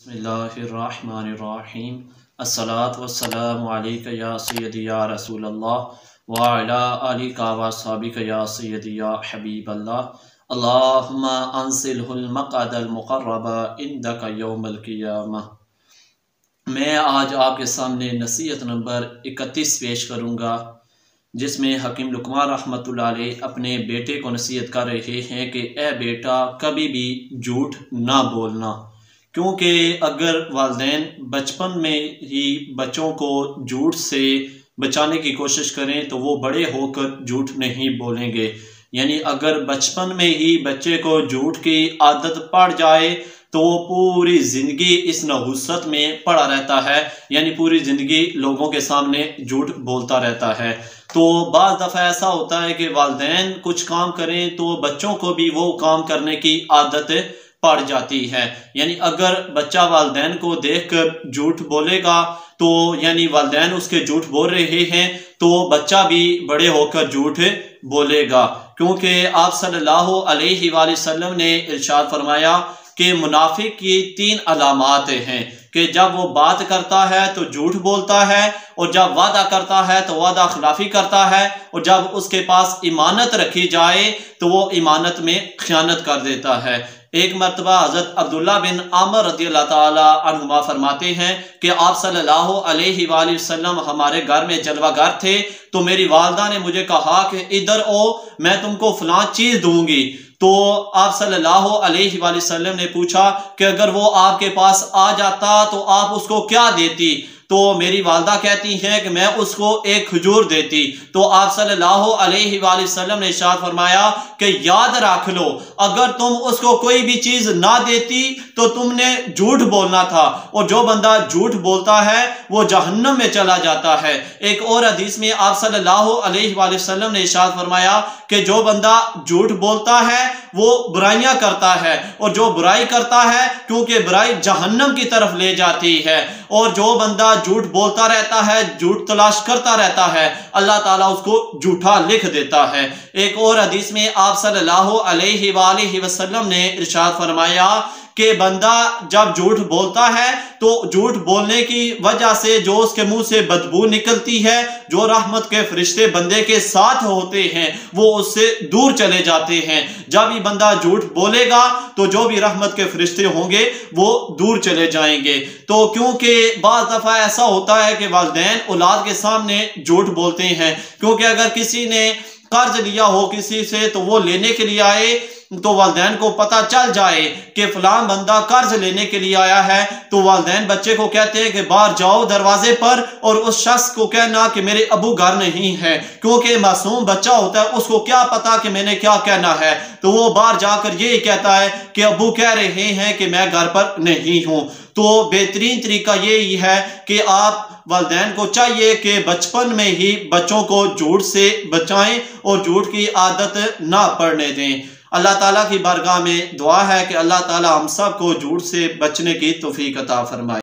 बिस्मिल्लाहिर्रहमानिर्रहीम। अस्सलातु वस्सलामु अलैका या सय्यदी या रसूल अल्लाह व अला आलिका व अस्हाबिका या सय्यदी या हबीब अल्लाह। अल्लाहुम्मा अंसिलहुल मक़अदल मुक़र्रबा इंदका यौमल क़ियामह। मैं आज आपके सामने नसीहत नंबर 31 पेश करूँगा, जिसमें हकीम लुक़मान रहमतुल्लाह अलैह अपने बेटे को नसीहत कर रहे हैं कि ए बेटा, कभी भी झूठ ना बोलना, क्योंकि अगर वालिदैन बचपन में ही बच्चों को झूठ से बचाने की कोशिश करें तो वो बड़े होकर झूठ नहीं बोलेंगे। यानी अगर बचपन में ही बच्चे को झूठ की आदत पड़ जाए तो वो पूरी ज़िंदगी इस नहुसत में पड़ा रहता है, यानी पूरी ज़िंदगी लोगों के सामने झूठ बोलता रहता है। तो बाज़ दफ़ा ऐसा होता है कि वालिदैन कुछ काम करें तो बच्चों को भी वो काम करने की आदत पड़ जाती है। यानी अगर बच्चा वालिदैन को देखकर झूठ बोलेगा तो यानी वालिदैन उसके झूठ बोल रहे हैं तो बच्चा भी बड़े होकर झूठ बोलेगा, क्योंकि आप सल्लल्लाहु अलैहि वसल्लम ने इरशाद फरमाया कि मुनाफिक की 3 अलामात हैं कि जब वो बात करता है तो झूठ बोलता है, और जब वादा करता है तो वादा खिलाफी करता है, और जब उसके पास इमानत रखी जाए तो वो इमानत में खयानत कर देता है। एक मरतबा हज़रत अब्दुल्ला बिन आमर रज़ियल्लाहु ताला अन्हुमा फरमाते हैं कि आप सल्लल्लाहु अलैहि वसल्लम हमारे घर में जलवागर थे, तो मेरी वालदा ने मुझे कहा कि इधर आओ, मैं तुमको फलां चीज़ दूंगी। तो आप सल्लल्लाहु अलैहि वसल्लम ने पूछा कि अगर वो आपके पास आ जाता तो आप उसको क्या देती? तो मेरी वालदा कहती हैं कि मैं उसको एक खजूर देती। तो आप सल्लल्लाहु अलैहि वसल्लम ने इरशाद फरमाया कि याद रख लो, अगर तुम उसको कोई भी चीज़ ना देती तो तुमने झूठ बोलना था, और जो बंदा झूठ बोलता है वो जहन्नम में चला जाता है। एक और हदीस में आप सल्लल्लाहु अलैहि वसल्लम ने इरशाद फरमाया कि जो बंदा झूठ बोलता है वो बुराइयां करता है, और जो बुराई करता है क्योंकि बुराई जहन्नम की तरफ ले जाती है, और जो बंदा झूठ बोलता रहता है, झूठ तलाश करता रहता है, अल्लाह ताला उसको झूठा लिख देता है। एक और हदीस में आप सल्लल्लाहु अलैहि वसल्लम ने इरशाद फरमाया कि बंदा जब झूठ बोलता है तो झूठ बोलने की वजह से जो उसके मुंह से बदबू निकलती है, जो रहमत के फरिश्ते बंदे के साथ होते हैं वो उससे दूर चले जाते हैं। जब भी बंदा झूठ बोलेगा तो जो भी रहमत के फरिश्ते होंगे वो दूर चले जाएंगे। तो क्योंकि बाज़ दफ़ा ऐसा होता है कि वालिदैन औलाद के सामने झूठ बोलते हैं, क्योंकि अगर किसी ने कर्ज लिया हो किसी से तो वो लेने के लिए आए तो वालिदैन को पता चल जाए कि फलां बंदा कर्ज लेने के लिए आया है, तो वालिदैन बच्चे को कहते हैं कि बाहर जाओ दरवाजे पर और उस शख्स को कहना कि मेरे अबू घर नहीं है, क्योंकि मासूम बच्चा होता है, उसको क्या पता कि मैंने क्या कहना है। तो वो बाहर जाकर यही कहता है कि अबू कह रहे हैं कि मैं घर पर नहीं हूँ। तो बेहतरीन तरीका यही है कि आप वालिदैन को चाहिए कि बचपन में ही बच्चों को झूठ से बचाएं और झूठ की आदत ना पड़ने दें। अल्लाह ताला की बारगाह में दुआ है कि अल्लाह ताला हम सब को झूठ से बचने की तौफीक अता फरमाए।